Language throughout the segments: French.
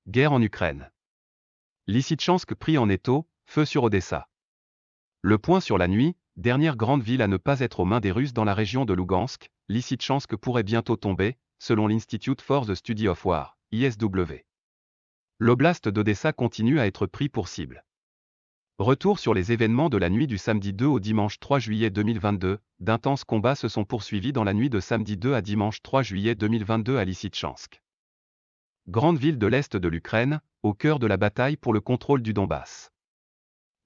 Guerre en Ukraine. Lysychansk pris en étau, feu sur Odessa. Le point sur la nuit, dernière grande ville à ne pas être aux mains des Russes dans la région de Lougansk, Lysychansk pourrait bientôt tomber, selon l'Institute for the Study of War, ISW. L'oblast d'Odessa continue à être pris pour cible. Retour sur les événements de la nuit du samedi 2 au dimanche 3 juillet 2022, d'intenses combats se sont poursuivis dans la nuit de samedi 2 à dimanche 3 juillet 2022 à Lysychansk. Grande ville de l'Est de l'Ukraine, au cœur de la bataille pour le contrôle du Donbass.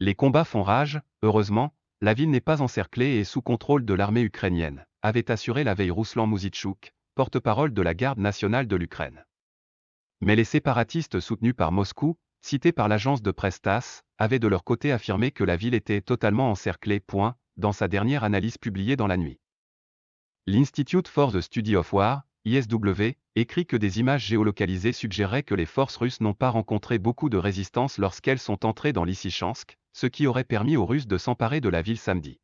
Les combats font rage, heureusement, la ville n'est pas encerclée et sous contrôle de l'armée ukrainienne, avait assuré la veille Rouslan Mouzitchouk, porte-parole de la Garde nationale de l'Ukraine. Mais les séparatistes soutenus par Moscou, cités par l'agence de presse TASS, avaient de leur côté affirmé que la ville était totalement encerclée. Dans sa dernière analyse publiée dans la nuit. L'Institute for the Study of War, ISW, écrit que des images géolocalisées suggéraient que les forces russes n'ont pas rencontré beaucoup de résistance lorsqu'elles sont entrées dans Lysychansk, ce qui aurait permis aux Russes de s'emparer de la ville samedi.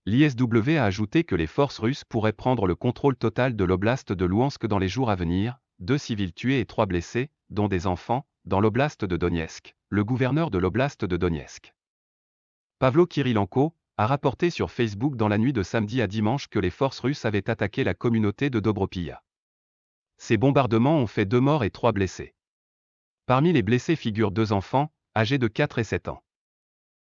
L'ISW a ajouté que les forces russes pourraient prendre le contrôle total de l'oblast de Louhansk dans les jours à venir, 2 civils tués et 3 blessés, dont des enfants, dans l'oblast de Donetsk, le gouverneur de l'oblast de Donetsk. Pavlo Kirilenko a rapporté sur Facebook dans la nuit de samedi à dimanche que les forces russes avaient attaqué la communauté de Dobropilla. Ces bombardements ont fait 2 morts et 3 blessés. Parmi les blessés figurent 2 enfants, âgés de 4 et 7 ans.